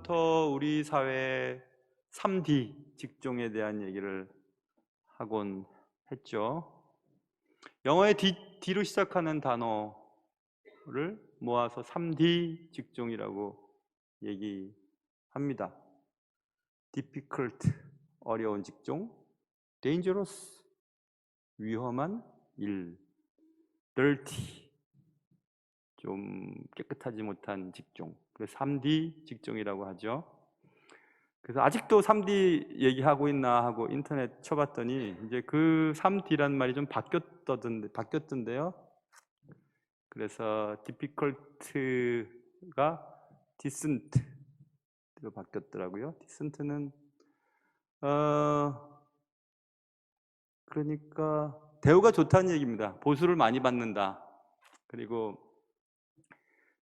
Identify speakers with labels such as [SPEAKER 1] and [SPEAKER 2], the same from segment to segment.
[SPEAKER 1] 지난주부터 우리 사회의 3D 직종에 대한 얘기를 하곤 했죠. 영어의 D로 시작하는 단어를 모아서 3D 직종이라고 얘기합니다. difficult, 어려운 직종, dangerous, 위험한 일, dirty, 좀 깨끗하지 못한 직종, 그래서 3D 직종이라고 하죠. 그래서 아직도 3D 얘기하고 있나 하고 인터넷 쳐봤더니 이제 그 3D란 말이 좀 바뀌었던데요. 그래서 difficult가 decent로 바뀌었더라고요. decent는 그러니까 대우가 좋다는 얘기입니다. 보수를 많이 받는다. 그리고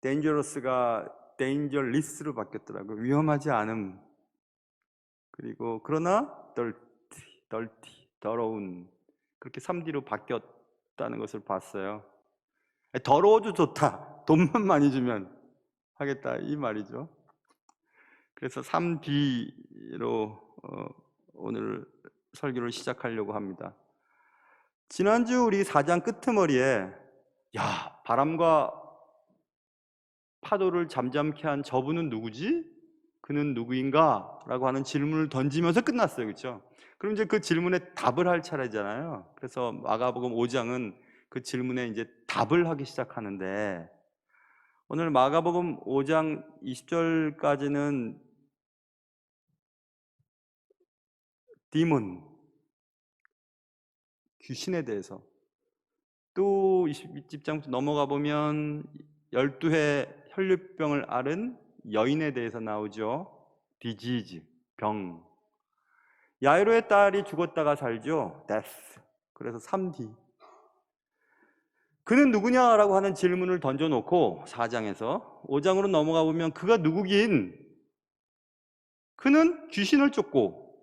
[SPEAKER 1] dangerous가 dangerless로 바뀌었더라고요. 위험하지 않음. 그리고 그러나 dirty, 더러운, 그렇게 3D로 바뀌었다는 것을 봤어요. 더러워도 좋다, 돈만 많이 주면 하겠다, 이 말이죠. 그래서 3D로 오늘 설교를 시작하려고 합니다. 지난주 우리 4장 끄트머리에 바람과 파도를 잠잠케 한 저분은 누구지? 그는 누구인가? 라고 하는 질문을 던지면서 끝났어요. 그렇죠? 그럼 이제 그 질문에 답을 할 차례잖아요. 그래서 마가복음 5장은 그 질문에 이제 답을 하기 시작하는데, 오늘 마가복음 5장 20절까지는 디몬, 귀신에 대해서, 또 20장부터 넘어가 보면 12회 혈류병을 앓은 여인에 대해서 나오죠. 디지즈, 병. 야이로의 딸이 죽었다가 살죠. death. 그래서 3D. 그는 누구냐라고 하는 질문을 던져놓고 4장에서 5장으로 넘어가 보면 그가 누구긴, 그는 귀신을 쫓고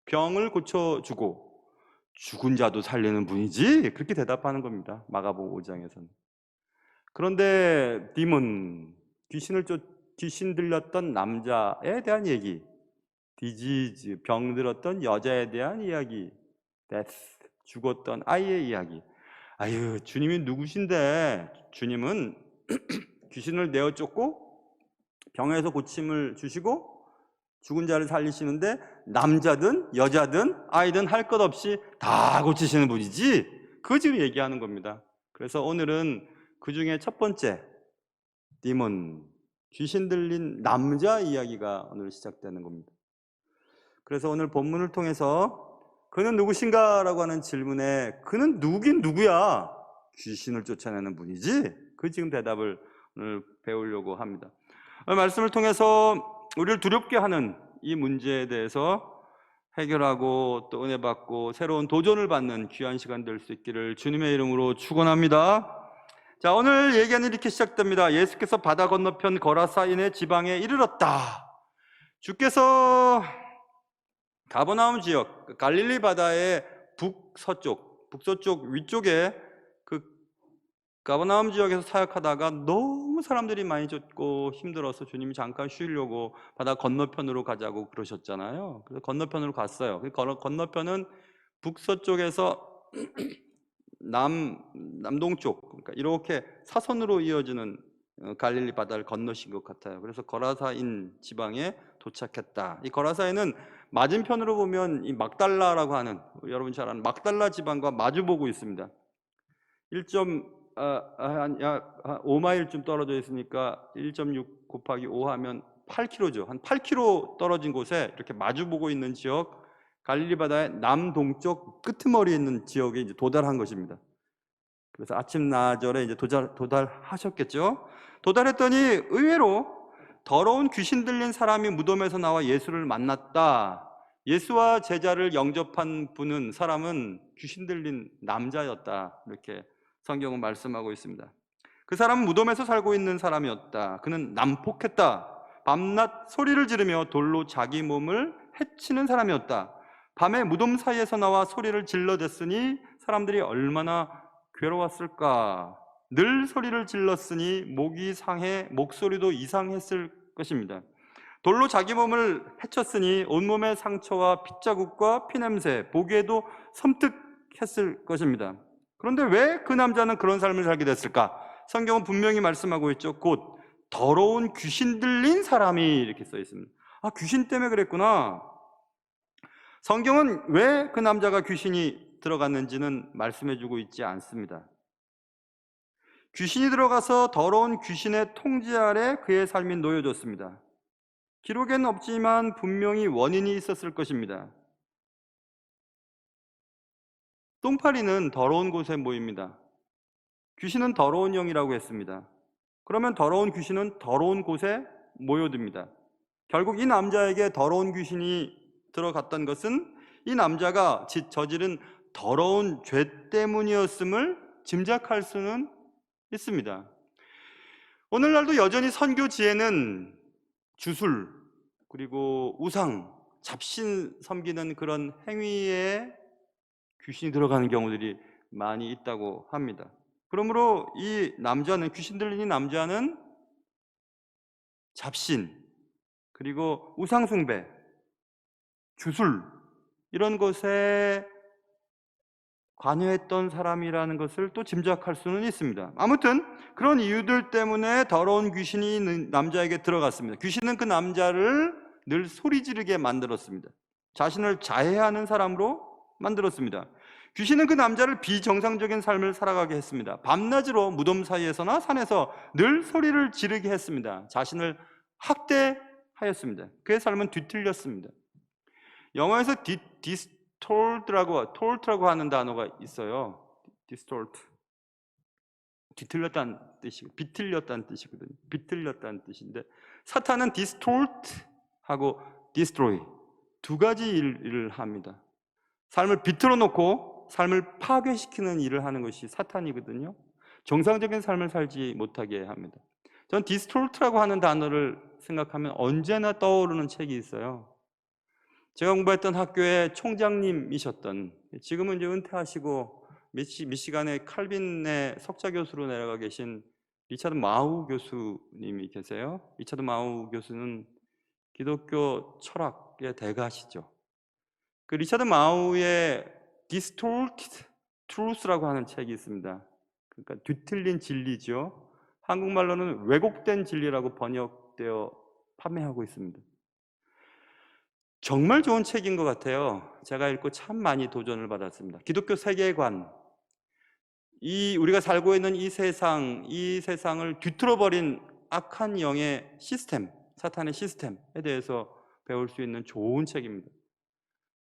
[SPEAKER 1] 병을 고쳐주고 죽은 자도 살리는 분이지, 그렇게 대답하는 겁니다. 마가복음 5장에서는. 그런데 디몬, 귀신 들렸던 남자에 대한 얘기, 디지즈, 병 들었던 여자에 대한 이야기, 데스, 죽었던 아이의 이야기. 아유, 주님이 누구신데 주님은 귀신을 내어 쫓고 병에서 고침을 주시고 죽은 자를 살리시는데 남자든 여자든 아이든 할 것 없이 다 고치시는 분이지, 그거 지금 얘기하는 겁니다. 그래서 오늘은 그 중에 첫 번째 디몬, 귀신 들린 남자 이야기가 오늘 시작되는 겁니다. 그래서 오늘 본문을 통해서 그는 누구신가? 라고 하는 질문에 그는 누구긴 누구야? 귀신을 쫓아내는 분이지? 그 지금 대답을 오늘 배우려고 합니다. 말씀을 통해서 우리를 두렵게 하는 이 문제에 대해서 해결하고 또 은혜 받고 새로운 도전을 받는 귀한 시간 될 수 있기를 주님의 이름으로 축원합니다. 자, 오늘 얘기는 이렇게 시작됩니다. 예수께서 바다 건너편 거라사인의 지방에 이르렀다. 주께서 가버나움 지역, 갈릴리 바다의 북서쪽 위쪽에 그 가버나움 지역에서 사역하다가 너무 사람들이 많이 쫓고 힘들어서 주님이 잠깐 쉬려고 바다 건너편으로 가자고 그러셨잖아요. 그래서 건너편으로 갔어요. 그 건너편은 북서쪽에서 남동쪽, 그러니까 이렇게 사선으로 이어지는 갈릴리 바다를 건너신 것 같아요. 그래서 거라사인 지방에 도착했다. 이 거라사인은 맞은편으로 보면 이 막달라라고 하는, 여러분 잘 아는 막달라 지방과 마주보고 있습니다. 5마일쯤 떨어져 있으니까 1.6 곱하기 5 하면 8km죠. 한 8km 떨어진 곳에 이렇게 마주보고 있는 지역, 갈릴리 바다의 남동쪽 끄트머리에 있는 지역에 이제 도달한 것입니다. 그래서 아침 나절에 이제 도달하셨겠죠. 도달했더니 의외로 더러운 귀신 들린 사람이 무덤에서 나와 예수를 만났다. 예수와 제자를 영접한 사람은 귀신 들린 남자였다. 이렇게 성경은 말씀하고 있습니다. 그 사람은 무덤에서 살고 있는 사람이었다. 그는 난폭했다. 밤낮 소리를 지르며 돌로 자기 몸을 해치는 사람이었다. 밤에 무덤 사이에서 나와 소리를 질러댔으니 사람들이 얼마나 괴로웠을까. 늘 소리를 질렀으니 목이 상해 목소리도 이상했을 것입니다. 돌로 자기 몸을 해쳤으니 온몸의 상처와 핏자국과 피냄새, 보기에도 섬뜩했을 것입니다. 그런데 왜 그 남자는 그런 삶을 살게 됐을까? 성경은 분명히 말씀하고 있죠. 곧 더러운 귀신 들린 사람이, 이렇게 써 있습니다. 아, 귀신 때문에 그랬구나. 성경은 왜 그 남자가 귀신이 들어갔는지는 말씀해주고 있지 않습니다. 귀신이 들어가서 더러운 귀신의 통제 아래 그의 삶이 놓여졌습니다. 기록에는 없지만 분명히 원인이 있었을 것입니다. 똥파리는 더러운 곳에 모입니다. 귀신은 더러운 영이라고 했습니다. 그러면 더러운 귀신은 더러운 곳에 모여듭니다. 결국 이 남자에게 더러운 귀신이 들어갔던 것은 이 남자가 저지른 더러운 죄 때문이었음을 짐작할 수는 있습니다. 오늘날도 여전히 선교지에는 주술, 그리고 우상, 잡신 섬기는 그런 행위에 귀신이 들어가는 경우들이 많이 있다고 합니다. 그러므로 이 남자는, 귀신 들린 이 남자는 잡신, 그리고 우상 숭배, 주술, 이런 것에 관여했던 사람이라는 것을 또 짐작할 수는 있습니다. 아무튼 그런 이유들 때문에 더러운 귀신이 남자에게 들어갔습니다. 귀신은 그 남자를 늘 소리 지르게 만들었습니다. 자신을 자해하는 사람으로 만들었습니다. 귀신은 그 남자를 비정상적인 삶을 살아가게 했습니다. 밤낮으로 무덤 사이에서나 산에서 늘 소리를 지르게 했습니다. 자신을 학대하였습니다. 그의 삶은 뒤틀렸습니다. 영어에서 tort라고 하는 단어가 있어요. distort. 뒤틀렸다는 뜻이고, 비틀렸다는 뜻이거든요. 비틀렸다는 뜻인데, 사탄은 distort하고 destroy 두 가지 일을 합니다. 삶을 비틀어 놓고 삶을 파괴시키는 일을 하는 것이 사탄이거든요. 정상적인 삶을 살지 못하게 합니다. 전 distort라고 하는 단어를 생각하면 언제나 떠오르는 책이 있어요. 제가 공부했던 학교의 총장님이셨던, 지금은 이제 은퇴하시고 미시간의 칼빈의 석좌 교수로 내려가 계신 리차드 마우 교수님이 계세요. 리차드 마우 교수는 기독교 철학의 대가시죠. 그 리차드 마우의 Distorted Truth라고 하는 책이 있습니다. 그러니까 뒤틀린 진리죠. 한국말로는 왜곡된 진리라고 번역되어 판매하고 있습니다. 정말 좋은 책인 것 같아요. 제가 읽고 참 많이 도전을 받았습니다. 기독교 세계관, 우리가 살고 있는 이 세상을 뒤틀어버린 악한 영의 시스템, 사탄의 시스템에 대해서 배울 수 있는 좋은 책입니다.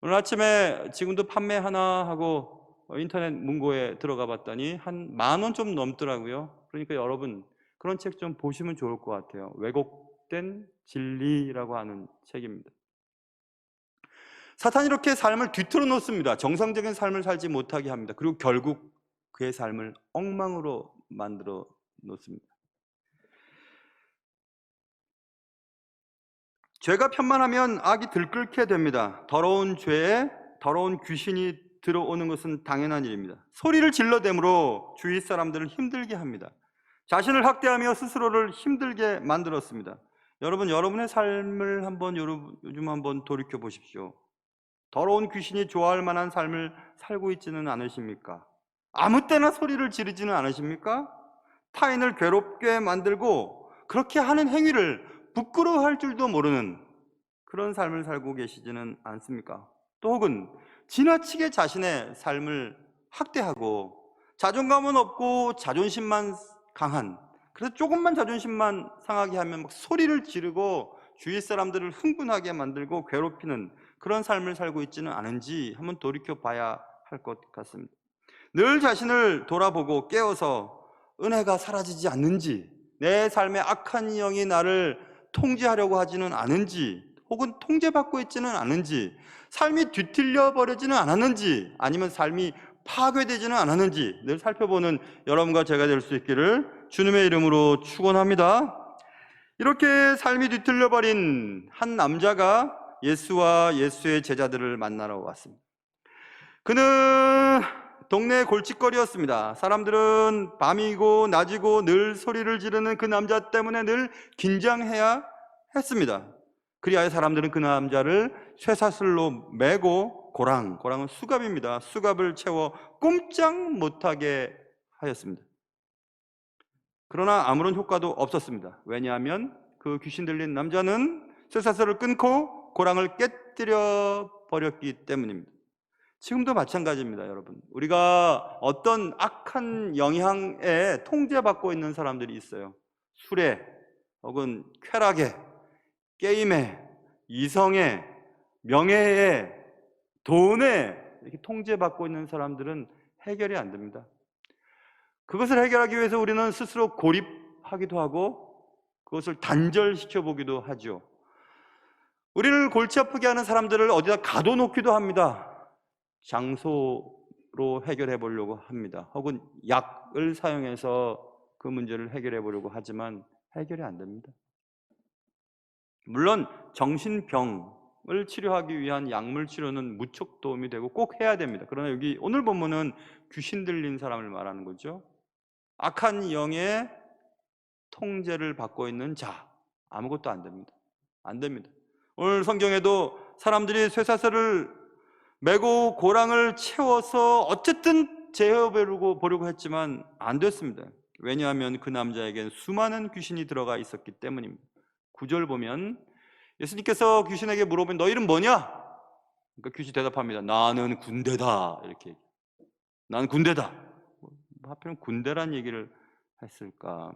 [SPEAKER 1] 오늘 아침에 지금도 판매하나 하고 인터넷 문고에 들어가 봤더니 한 10,000원 좀 넘더라고요. 그러니까 여러분 그런 책 좀 보시면 좋을 것 같아요. 왜곡된 진리라고 하는 책입니다. 사탄이 이렇게 삶을 뒤틀어 놓습니다. 정상적인 삶을 살지 못하게 합니다. 그리고 결국 그의 삶을 엉망으로 만들어 놓습니다. 죄가 편만하면 악이 들끓게 됩니다. 더러운 죄에 더러운 귀신이 들어오는 것은 당연한 일입니다. 소리를 질러대므로 주위 사람들을 힘들게 합니다. 자신을 학대하며 스스로를 힘들게 만들었습니다. 여러분, 여러분의 삶을 요즘 한번 돌이켜 보십시오. 더러운 귀신이 좋아할 만한 삶을 살고 있지는 않으십니까? 아무 때나 소리를 지르지는 않으십니까? 타인을 괴롭게 만들고 그렇게 하는 행위를 부끄러워할 줄도 모르는 그런 삶을 살고 계시지는 않습니까? 또 혹은 지나치게 자신의 삶을 학대하고 자존감은 없고 자존심만 강한, 그래서 조금만 자존심만 상하게 하면 막 소리를 지르고 주위 사람들을 흥분하게 만들고 괴롭히는 그런 삶을 살고 있지는 않은지 한번 돌이켜 봐야 할 것 같습니다. 늘 자신을 돌아보고 깨어서 은혜가 사라지지 않는지, 내 삶의 악한 영이 나를 통제하려고 하지는 않은지, 혹은 통제받고 있지는 않은지, 삶이 뒤틀려 버리지는 않았는지, 아니면 삶이 파괴되지는 않았는지 늘 살펴보는 여러분과 제가 될 수 있기를 주님의 이름으로 축원합니다. 이렇게 삶이 뒤틀려 버린 한 남자가 예수와 예수의 제자들을 만나러 왔습니다. 그는 동네 골칫거리였습니다. 사람들은 밤이고 낮이고 늘 소리를 지르는 그 남자 때문에 늘 긴장해야 했습니다. 그리하여 사람들은 그 남자를 쇠사슬로 매고 고랑은 수갑입니다. 수갑을 채워 꼼짝 못하게 하였습니다. 그러나 아무런 효과도 없었습니다. 왜냐하면 그 귀신 들린 남자는 쇠사슬을 끊고 고랑을 깨뜨려 버렸기 때문입니다. 지금도 마찬가지입니다, 여러분. 우리가 어떤 악한 영향에 통제받고 있는 사람들이 있어요. 술에, 혹은 쾌락에, 게임에, 이성에, 명예에, 돈에 이렇게 통제받고 있는 사람들은 해결이 안 됩니다. 그것을 해결하기 위해서 우리는 스스로 고립하기도 하고 그것을 단절시켜 보기도 하죠. 우리를 골치 아프게 하는 사람들을 어디다 가둬놓기도 합니다. 장소로 해결해 보려고 합니다. 혹은 약을 사용해서 그 문제를 해결해 보려고 하지만 해결이 안 됩니다. 물론 정신병을 치료하기 위한 약물 치료는 무척 도움이 되고 꼭 해야 됩니다. 그러나 여기 오늘 본문은 귀신 들린 사람을 말하는 거죠. 악한 영의 통제를 받고 있는 자, 아무것도 안 됩니다. 안 됩니다. 오늘 성경에도 사람들이 쇠사슬을 메고 고랑을 채워서 어쨌든 제어보려고 했지만 안 됐습니다. 왜냐하면 그 남자에겐 수많은 귀신이 들어가 있었기 때문입니다. 9절 보면 예수님께서 귀신에게 물어보면 너 이름 뭐냐? 그러니까 귀신이 대답합니다. 나는 군대다. 이렇게. 나는 군대다. 하필 군대란 얘기를 했을까?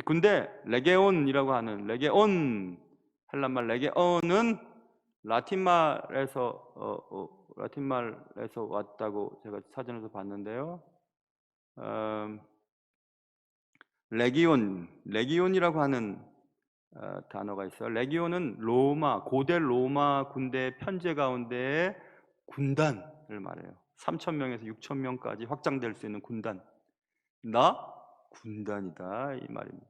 [SPEAKER 1] 군대, 레게온이라고 하는 레게온, 헬란말 레게온은 라틴말에서 왔다고 제가 사전에서 봤는데요. 레기온이라고 하는 단어가 있어요. 레기온은 고대 로마 군대 편제 가운데의 군단을 말해요. 3,000명에서 6,000명까지 확장될 수 있는 군단. 나 군단이다 이 말입니다.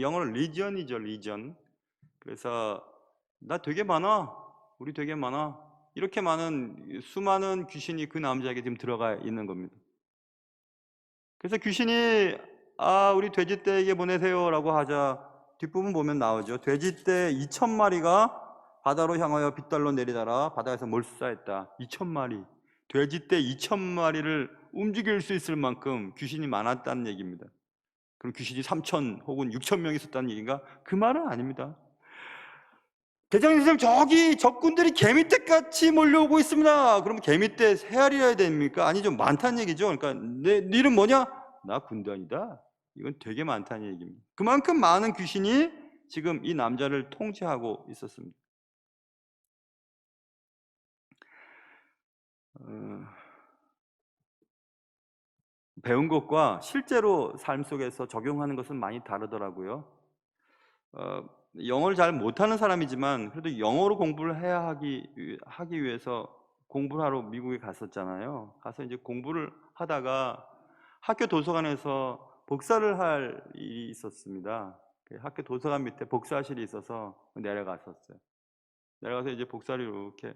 [SPEAKER 1] 영어로 리전이죠, 리전. 그래서 나 되게 많아, 우리 되게 많아. 이렇게 많은 수많은 귀신이 그 남자에게 지금 들어가 있는 겁니다. 그래서 귀신이 우리 돼지떼에게 보내세요라고 하자 뒷부분 보면 나오죠. 돼지떼 2,000마리가 바다로 향하여 빗달로 내리다라 바다에서 몰수하였다. 2,000마리. 돼지떼 2,000마리를 움직일 수 있을 만큼 귀신이 많았다는 얘기입니다. 그럼 귀신이 3,000 혹은 6,000명 있었다는 얘기인가? 그 말은 아닙니다. 대장님 선생님, 저기 적군들이 개미떼같이 몰려오고 있습니다. 그러면 개미떼 헤아려야 됩니까? 아니죠, 많다는 얘기죠. 그러니까 네 이름 뭐냐? 나 군단이다. 이건 되게 많다는 얘기입니다. 그만큼 많은 귀신이 지금 이 남자를 통제하고 있었습니다. 배운 것과 실제로 삶 속에서 적용하는 것은 많이 다르더라고요. 영어를 잘 못하는 사람이지만 그래도 영어로 공부를 해야 하기 위해서 공부를 하러 미국에 갔었잖아요. 가서 이제 공부를 하다가 학교 도서관에서 복사를 할 일이 있었습니다. 학교 도서관 밑에 복사실이 있어서 내려갔었어요. 내려가서 이제 복사를 이렇게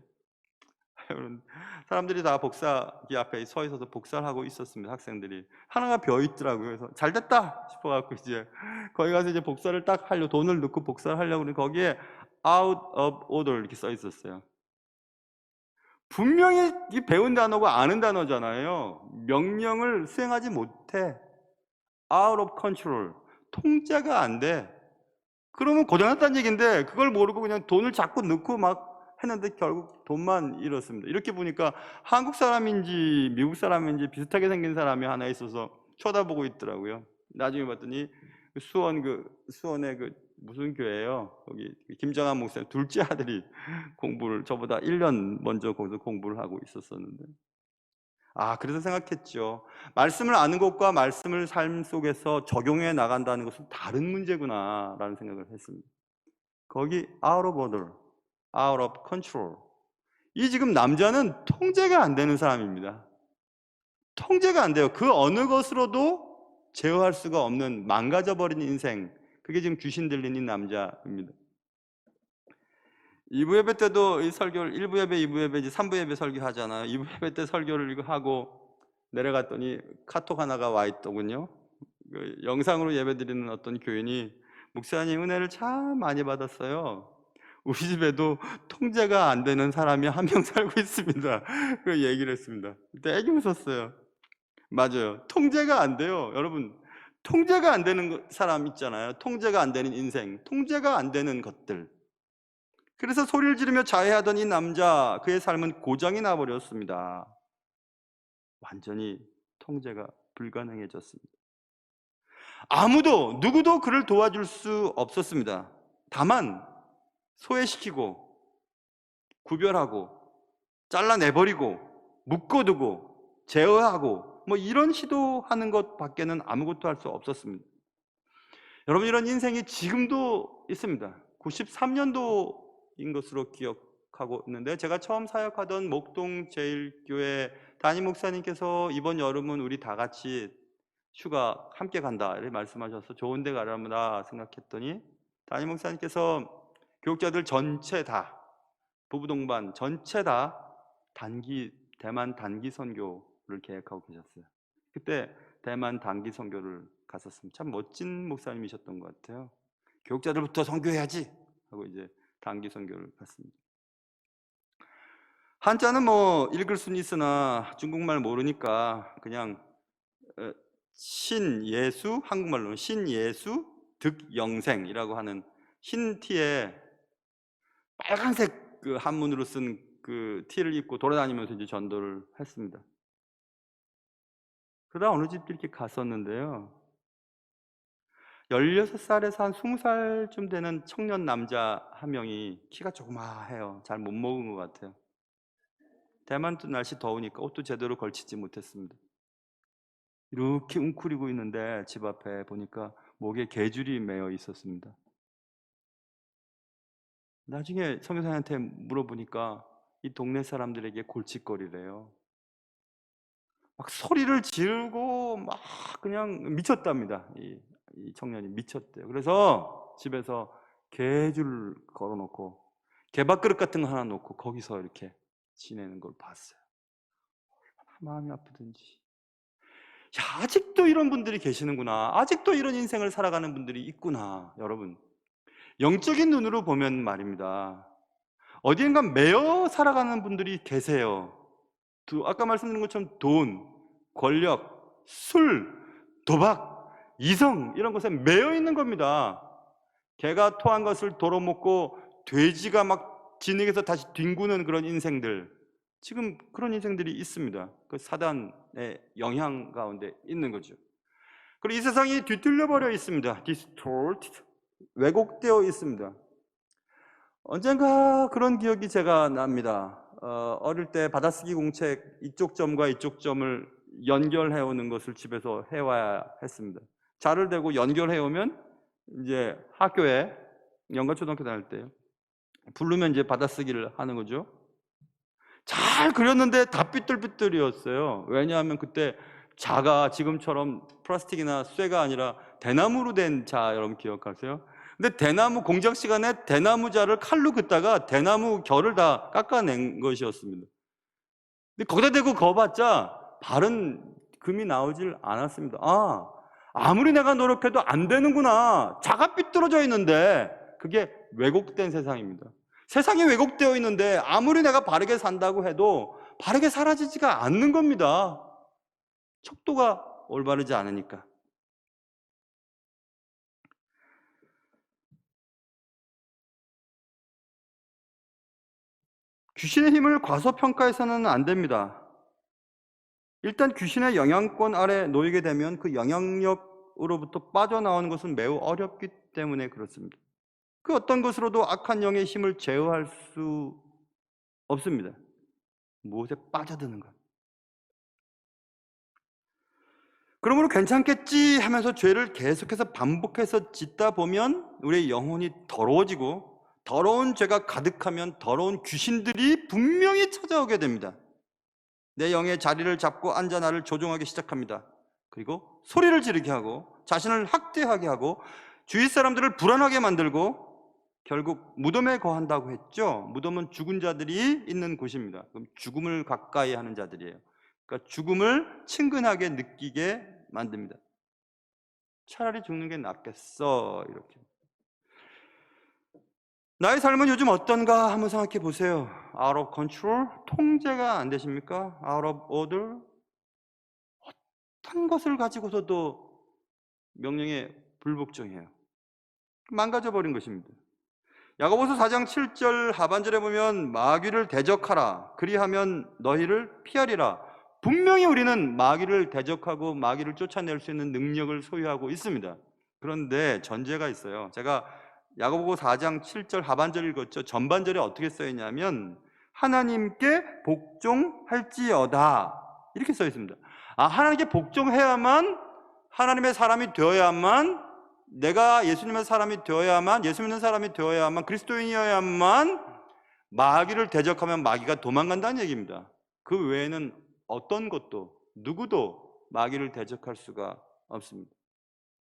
[SPEAKER 1] 사람들이 다 복사기 앞에 서 있어서 복사를 하고 있었습니다. 학생들이 하나가 비어 있더라고요. 그래서 잘 됐다 싶어갖고 이제 거기 가서 이제 복사를 딱 하려고 돈을 넣고 복사를 하려고 그러는데 거기에 out of order 이렇게 써 있었어요. 분명히 배운 단어가 아는 단어잖아요. 명령을 수행하지 못해. out of control. 통제가 안 돼. 그러면 고장났다는 얘기인데 그걸 모르고 그냥 돈을 자꾸 넣고 막 했는데 결국 돈만 잃었습니다. 이렇게 보니까 한국 사람인지 미국 사람인지 비슷하게 생긴 사람이 하나 있어서 쳐다보고 있더라고요. 나중에 봤더니 수원의 무슨 교회예요? 거기 김정한 목사님 둘째 아들이 공부를 저보다 1년 먼저 거기서 공부를 하고 있었었는데 그래서 생각했죠. 말씀을 아는 것과 말씀을 삶 속에서 적용해 나간다는 것은 다른 문제구나라는 생각을 했습니다. 거기 out of order, out of control. 이 지금 남자는 통제가 안 되는 사람입니다. 통제가 안 돼요. 그 어느 것으로도 제어할 수가 없는 망가져버린 인생. 그게 지금 귀신 들린 이 남자입니다. 2부 예배 때도 이 설교를 1부 예배, 2부 예배, 이제 3부 예배 설교하잖아요. 2부 예배 때 설교를 이거 하고 내려갔더니 카톡 하나가 와 있더군요. 영상으로 예배 드리는 어떤 교인이 목사님 은혜를 참 많이 받았어요. 우리 집에도 통제가 안 되는 사람이 한 명 살고 있습니다. 그 얘기를 했습니다. 되게 웃었어요. 맞아요. 통제가 안 돼요. 여러분, 통제가 안 되는 사람 있잖아요. 통제가 안 되는 인생, 통제가 안 되는 것들. 그래서 소리를 지르며 자해하던 이 남자, 그의 삶은 고장이 나버렸습니다. 완전히 통제가 불가능해졌습니다. 아무도, 누구도 그를 도와줄 수 없었습니다. 다만 소외시키고 구별하고 잘라내버리고 묶어두고 제어하고 뭐 이런 시도하는 것밖에는 아무것도 할 수 없었습니다. 여러분, 이런 인생이 지금도 있습니다. 93년도인 것으로 기억하고 있는데, 제가 처음 사역하던 목동 제일교회 담임 목사님께서 이번 여름은 우리 다 같이 휴가 함께 간다 이렇게 말씀하셔서 좋은 데 가려나 생각했더니, 담임 목사님께서 교육자들 전체 다, 부부 동반 전체 다 대만 단기 선교를 계획하고 계셨어요. 그때 대만 단기 선교를 갔었습니다. 참 멋진 목사님이셨던 것 같아요. 교육자들부터 선교해야지 하고 이제 단기 선교를 갔습니다. 한자는 뭐 읽을 수는 있으나 중국말 모르니까 그냥 신예수, 한국말로는 신예수 득영생이라고 하는 흰 티에 빨간색 그 한문으로 쓴 그 티를 입고 돌아다니면서 이제 전도를 했습니다. 그러다 어느 집 이렇게 갔었는데요. 16살에서 한 20살쯤 되는 청년 남자 한 명이 키가 조그마해요. 잘 못 먹은 것 같아요. 대만도 날씨 더우니까 옷도 제대로 걸치지 못했습니다. 이렇게 웅크리고 있는데 집 앞에 보니까 목에 개줄이 매어 있었습니다. 나중에 선교사한테 물어보니까 이 동네 사람들에게 골칫거리래요. 막 소리를 지르고 막 그냥 미쳤답니다. 이 청년이 미쳤대요. 그래서 집에서 개줄 걸어놓고 개밥그릇 같은 거 하나 놓고 거기서 이렇게 지내는 걸 봤어요. 마음이 아프든지. 야, 아직도 이런 분들이 계시는구나. 아직도 이런 인생을 살아가는 분들이 있구나. 여러분, 영적인 눈으로 보면 말입니다. 어디엔가 매여 살아가는 분들이 계세요. 아까 말씀드린 것처럼 돈, 권력, 술, 도박, 이성 이런 것에 매여 있는 겁니다. 개가 토한 것을 도로 먹고 돼지가 막 진흙에서 다시 뒹구는 그런 인생들, 지금 그런 인생들이 있습니다. 그 사단의 영향 가운데 있는 거죠. 그리고 이 세상이 뒤틀려 버려 있습니다. distorted, 왜곡되어 있습니다. 언젠가 그런 기억이 제가 납니다. 어릴 때 받아쓰기 공책 이쪽 점과 이쪽 점을 연결해 오는 것을 집에서 해와야 했습니다. 자를 대고 연결해 오면 이제 학교에 영가초등학교 다닐 때 부르면 이제 받아쓰기를 하는 거죠. 잘 그렸는데 다 삐뚤삐뚤이었어요. 왜냐하면 그때 자가 지금처럼 플라스틱이나 쇠가 아니라 대나무로 된 자, 여러분 기억하세요? 근데 대나무 공작 시간에 대나무자를 칼로 긋다가 대나무 결을 다 깎아낸 것이었습니다. 근데 거기다 대고 거봤자 바른 금이 나오질 않았습니다. 아무리 내가 노력해도 안 되는구나. 자가 삐뚤어져 있는데 그게 왜곡된 세상입니다. 세상이 왜곡되어 있는데 아무리 내가 바르게 산다고 해도 바르게 사라지지가 않는 겁니다. 척도가 올바르지 않으니까. 귀신의 힘을 과소평가해서는 안 됩니다. 일단 귀신의 영향권 아래 놓이게 되면 그 영향력으로부터 빠져나오는 것은 매우 어렵기 때문에 그렇습니다. 그 어떤 것으로도 악한 영의 힘을 제어할 수 없습니다. 무엇에 빠져드는 것. 그러므로 괜찮겠지 하면서 죄를 계속해서 반복해서 짓다 보면 우리의 영혼이 더러워지고, 더러운 죄가 가득하면 더러운 귀신들이 분명히 찾아오게 됩니다. 내 영의 자리를 잡고 앉아 나를 조종하기 시작합니다. 그리고 소리를 지르게 하고 자신을 학대하게 하고 주위 사람들을 불안하게 만들고 결국 무덤에 거한다고 했죠. 무덤은 죽은 자들이 있는 곳입니다. 그럼 죽음을 가까이 하는 자들이에요. 그러니까 죽음을 친근하게 느끼게 만듭니다. 차라리 죽는 게 낫겠어, 이렇게. 나의 삶은 요즘 어떤가 한번 생각해 보세요. Out of control? 통제가 안 되십니까? Out of order? 어떤 것을 가지고서도 명령에 불복종해요. 망가져 버린 것입니다. 야고보서 4장 7절 하반절에 보면 마귀를 대적하라. 그리하면 너희를 피하리라. 분명히 우리는 마귀를 대적하고 마귀를 쫓아낼 수 있는 능력을 소유하고 있습니다. 그런데 전제가 있어요. 제가 야고보 4장 7절 하반절 읽었죠. 전반절에 어떻게 써 있냐면 하나님께 복종할지어다. 이렇게 써 있습니다. 하나님께 복종해야만 하나님의 사람이 되어야만 내가 예수님의 사람이 되어야만 예수 믿는 사람이 되어야만 그리스도인이어야만 마귀를 대적하면 마귀가 도망간다는 얘기입니다. 그 외에는 어떤 것도 누구도 마귀를 대적할 수가 없습니다.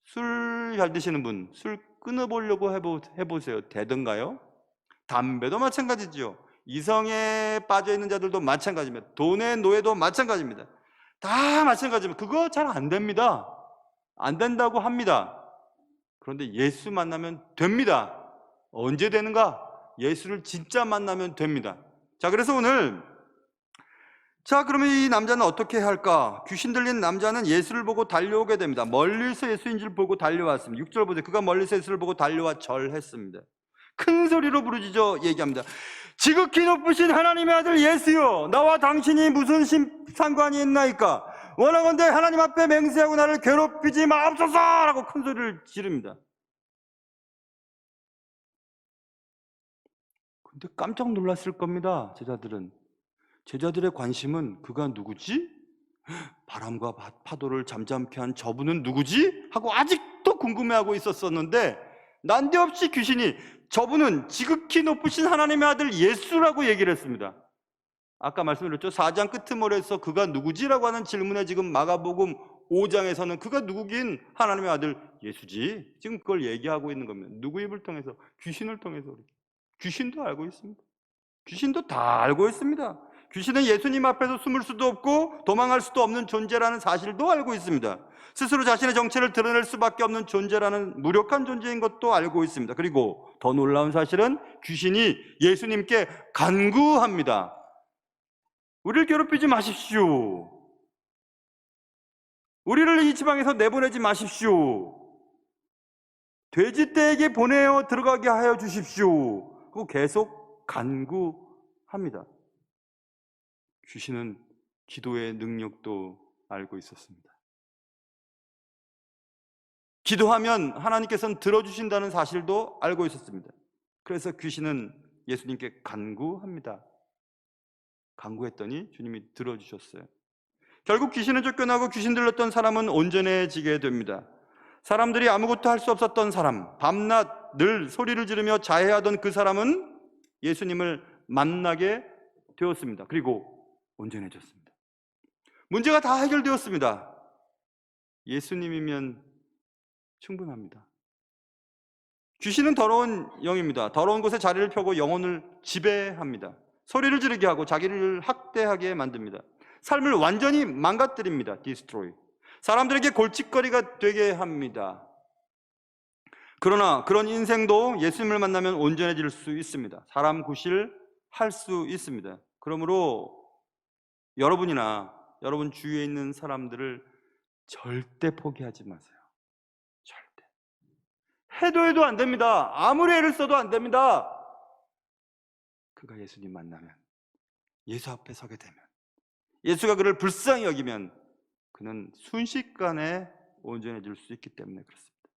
[SPEAKER 1] 술 잘 드시는 분, 술 끊어보려고 해보세요. 되던가요? 담배도 마찬가지죠. 이성에 빠져있는 자들도 마찬가지입니다. 돈의 노예도 마찬가지입니다. 다 마찬가지입니다. 그거 잘 안 됩니다. 안 된다고 합니다. 그런데 예수 만나면 됩니다. 언제 되는가? 예수를 진짜 만나면 됩니다. 자, 그래서 오늘 그러면 이 남자는 어떻게 할까? 귀신 들린 남자는 예수를 보고 달려오게 됩니다. 멀리서 예수인 줄 보고 달려왔습니다. 6절 보세요. 그가 멀리서 예수를 보고 달려와 절했습니다. 큰 소리로 부르짖어 얘기합니다. 지극히 높으신 하나님의 아들 예수여, 나와 당신이 무슨 상관이 있나이까? 원하건대 하나님 앞에 맹세하고 나를 괴롭히지 마옵소서라고 큰 소리를 지릅니다. 근데 깜짝 놀랐을 겁니다. 제자들의 관심은 그가 누구지? 바람과 파도를 잠잠케 한 저분은 누구지? 하고 아직도 궁금해하고 있었었는데 난데없이 귀신이 저분은 지극히 높으신 하나님의 아들 예수라고 얘기를 했습니다. 아까 말씀드렸죠. 4장 끄트머리에서 그가 누구지라고 하는 질문에 지금 마가복음 5장에서는 그가 누구긴 하나님의 아들 예수지. 지금 그걸 얘기하고 있는 겁니다. 누구 입을 통해서? 귀신을 통해서. 귀신도 알고 있습니다. 귀신도 다 알고 있습니다. 귀신은 예수님 앞에서 숨을 수도 없고 도망할 수도 없는 존재라는 사실도 알고 있습니다. 스스로 자신의 정체를 드러낼 수밖에 없는 존재라는 무력한 존재인 것도 알고 있습니다. 그리고 더 놀라운 사실은 귀신이 예수님께 간구합니다. 우리를 괴롭히지 마십시오. 우리를 이 지방에서 내보내지 마십시오. 돼지떼에게 보내어 들어가게 하여 주십시오. 그리고 계속 간구합니다. 귀신은 기도의 능력도 알고 있었습니다. 기도하면 하나님께서는 들어주신다는 사실도 알고 있었습니다. 그래서 귀신은 예수님께 간구합니다. 간구했더니 주님이 들어주셨어요. 결국 귀신은 쫓겨나고 귀신 들렸던 사람은 온전해지게 됩니다. 사람들이 아무것도 할 수 없었던 사람, 밤낮 늘 소리를 지르며 자해하던 그 사람은 예수님을 만나게 되었습니다. 그리고 온전해졌습니다. 문제가 다 해결되었습니다. 예수님이면 충분합니다. 귀신은 더러운 영입니다. 더러운 곳에 자리를 펴고 영혼을 지배합니다. 소리를 지르게 하고 자기를 학대하게 만듭니다. 삶을 완전히 망가뜨립니다. destroy. 사람들에게 골칫거리가 되게 합니다. 그러나 그런 인생도 예수님을 만나면 온전해질 수 있습니다. 사람 구실 할 수 있습니다. 그러므로 여러분이나 여러분 주위에 있는 사람들을 절대 포기하지 마세요. 절대. 해도 안 됩니다. 아무리 애를 써도 안 됩니다. 그가 예수님 만나면, 예수 앞에 서게 되면, 예수가 그를 불쌍히 여기면 그는 순식간에 온전해질 수 있기 때문에 그렇습니다.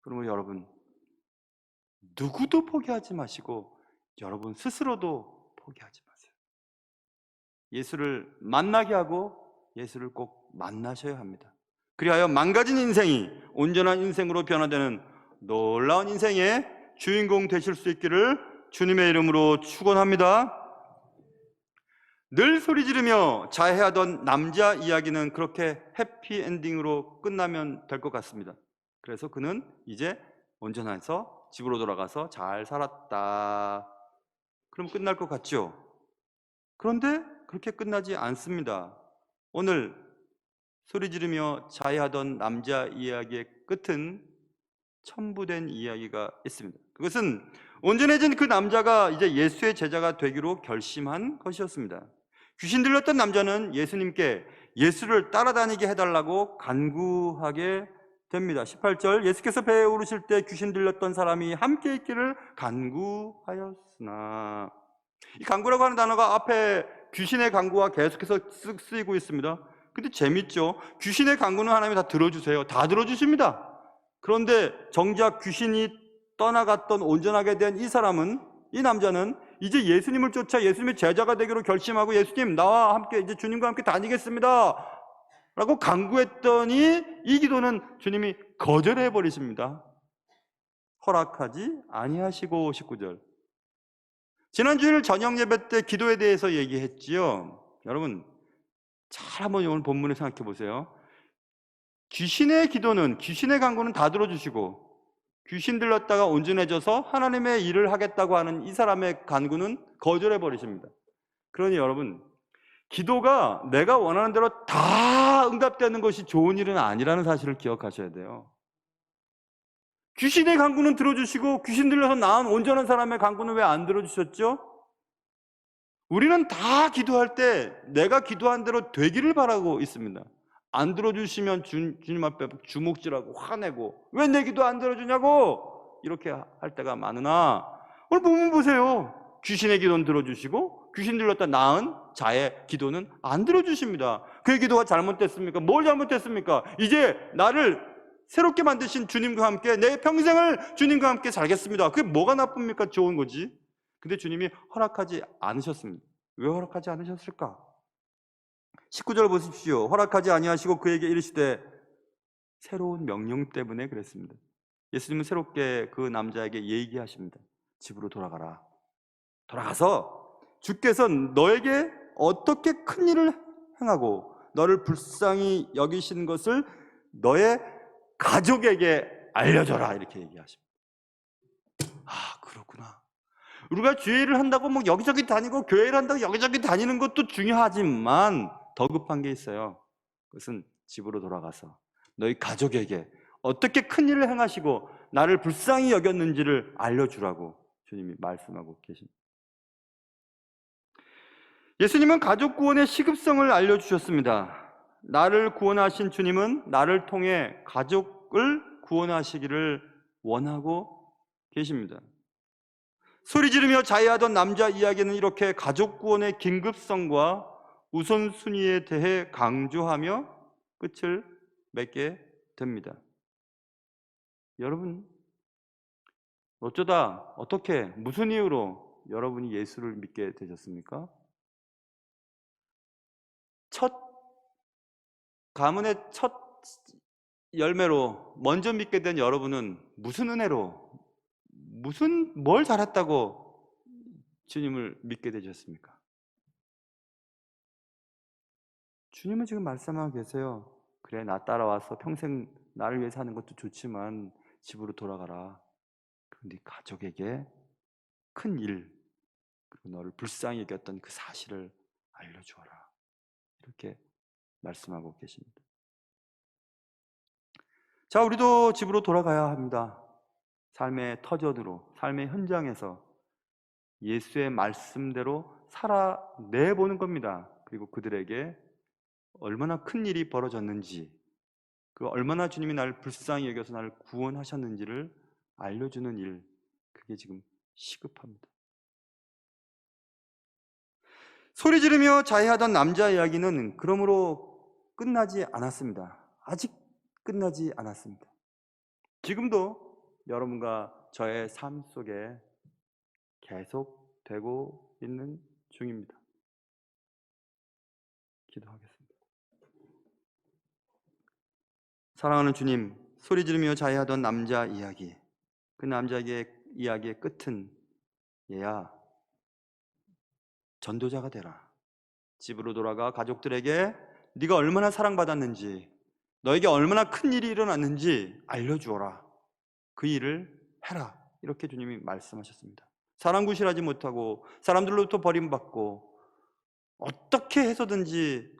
[SPEAKER 1] 그러므로 여러분, 누구도 포기하지 마시고 여러분 스스로도 포기하지 마세요. 예수를 만나게 하고 예수를 꼭 만나셔야 합니다. 그리하여 망가진 인생이 온전한 인생으로 변화되는 놀라운 인생의 주인공 되실 수 있기를 주님의 이름으로 축원합니다. 늘 소리 지르며 자해하던 남자 이야기는 그렇게 해피엔딩으로 끝나면 될 것 같습니다. 그래서 그는 이제 온전해서 집으로 돌아가서 잘 살았다. 그럼 끝날 것 같죠? 그런데 그렇게 끝나지 않습니다. 오늘 소리 지르며 자해하던 남자 이야기의 끝은 첨부된 이야기가 있습니다. 그것은 온전해진 그 남자가 이제 예수의 제자가 되기로 결심한 것이었습니다. 귀신 들렸던 남자는 예수님께 예수를 따라다니게 해달라고 간구하게 됩니다. 18절, 예수께서 배에 오르실 때 귀신 들렸던 사람이 함께 있기를 간구하였으나, 이 간구라고 하는 단어가 앞에 귀신의 간구와 계속해서 쓰이고 있습니다. 근데 재밌죠? 귀신의 간구는 하나님이 다 들어주세요. 다 들어주십니다. 그런데 정작 귀신이 떠나갔던 온전하게 된 이 사람은, 이 남자는 이제 예수님을 쫓아 예수님의 제자가 되기로 결심하고 예수님 나와 함께 이제 주님과 함께 다니겠습니다 라고 간구했더니 이 기도는 주님이 거절해 버리십니다. 허락하지 아니하시고. 19절, 지난 주일 저녁 예배 때 기도에 대해서 얘기했지요. 여러분 잘 한번 오늘 본문을 생각해 보세요. 귀신의 기도는, 귀신의 간구는 다 들어주시고 귀신 들렸다가 온전해져서 하나님의 일을 하겠다고 하는 이 사람의 간구는 거절해 버리십니다. 그러니 여러분, 기도가 내가 원하는 대로 다 응답되는 것이 좋은 일은 아니라는 사실을 기억하셔야 돼요. 귀신의 간구는 들어주시고 귀신 들려서 나은 온전한 사람의 간구는 왜 안 들어주셨죠? 우리는 다 기도할 때 내가 기도한 대로 되기를 바라고 있습니다. 안 들어주시면 주님 앞에 주먹질하고 화내고 왜 내 기도 안 들어주냐고 이렇게 할 때가 많으나, 오늘 본문 보세요. 귀신의 기도는 들어주시고 귀신 들렸다 나은 자의 기도는 안 들어주십니다. 그의 기도가 잘못됐습니까? 뭘 잘못됐습니까? 이제 나를 새롭게 만드신 주님과 함께 내 평생을 주님과 함께 살겠습니다. 그게 뭐가 나쁩니까? 좋은 거지. 근데 주님이 허락하지 않으셨습니다. 왜 허락하지 않으셨을까? 19절 보십시오. 허락하지 아니하시고 그에게 이르시되, 새로운 명령 때문에 그랬습니다. 예수님은 새롭게 그 남자에게 얘기하십니다. 집으로 돌아가라. 돌아가서 주께서 너에게 어떻게 큰 일을 행하고 너를 불쌍히 여기신 것을 너의 가족에게 알려줘라. 이렇게 얘기하십니다. 아, 그렇구나. 우리가 주일을 한다고 뭐 여기저기 다니고 교회를 한다고 여기저기 다니는 것도 중요하지만 더 급한 게 있어요. 그것은 집으로 돌아가서 너희 가족에게 어떻게 큰 일을 행하시고 나를 불쌍히 여겼는지를 알려주라고 주님이 말씀하고 계십니다. 예수님은 가족 구원의 시급성을 알려주셨습니다. 나를 구원하신 주님은 나를 통해 가족을 구원하시기를 원하고 계십니다. 소리 지르며 자해하던 남자 이야기는 이렇게 가족 구원의 긴급성과 우선순위에 대해 강조하며 끝을 맺게 됩니다. 여러분, 어쩌다 어떻게 무슨 이유로 여러분이 예수를 믿게 되셨습니까? 첫 가문의 첫 열매로 먼저 믿게 된 여러분은 무슨 은혜로, 뭘 잘했다고 주님을 믿게 되셨습니까? 주님은 지금 말씀하고 계세요. 그래, 나 따라와서 평생 나를 위해 사는 것도 좋지만 집으로 돌아가라. 그런데 가족에게 큰 일, 그리고 너를 불쌍히 여겼던 그 사실을 알려주어라. 이렇게 말씀하고 계십니다. 자, 우리도 집으로 돌아가야 합니다. 삶의 터전으로, 삶의 현장에서 예수의 말씀대로 살아내보는 겁니다. 그리고 그들에게 얼마나 큰 일이 벌어졌는지, 그 얼마나 주님이 나를 불쌍히 여겨서 나를 구원하셨는지를 알려주는 일, 그게 지금 시급합니다. 소리 지르며 자해하던 남자 이야기는 그러므로 끝나지 않았습니다. 아직 끝나지 않았습니다. 지금도 여러분과 저의 삶 속에 계속되고 있는 중입니다. 기도하겠습니다. 사랑하는 주님, 소리 지르며 자해하던 남자 이야기, 그 남자의 이야기의 끝은 얘야, 전도자가 되라. 집으로 돌아가 가족들에게 네가 얼마나 사랑받았는지, 너에게 얼마나 큰 일이 일어났는지 알려주어라. 그 일을 해라. 이렇게 주님이 말씀하셨습니다. 사람 구실하지 못하고 사람들로부터 버림받고 어떻게 해서든지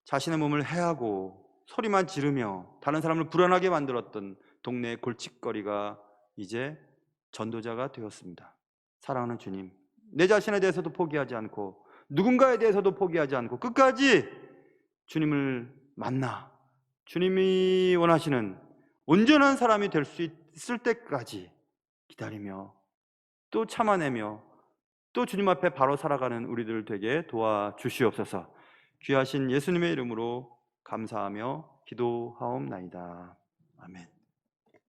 [SPEAKER 1] 자신의 몸을 해하고 소리만 지르며 다른 사람을 불안하게 만들었던 동네 골칫거리가 이제 전도자가 되었습니다. 사랑하는 주님, 내 자신에 대해서도 포기하지 않고 누군가에 대해서도 포기하지 않고 끝까지 주님을 만나 주님이 원하시는 온전한 사람이 될 수 있을 때까지 기다리며 또 참아내며 또 주님 앞에 바로 살아가는 우리들 되게 도와주시옵소서. 귀하신 예수님의 이름으로 감사하며 기도하옵나이다. 아멘.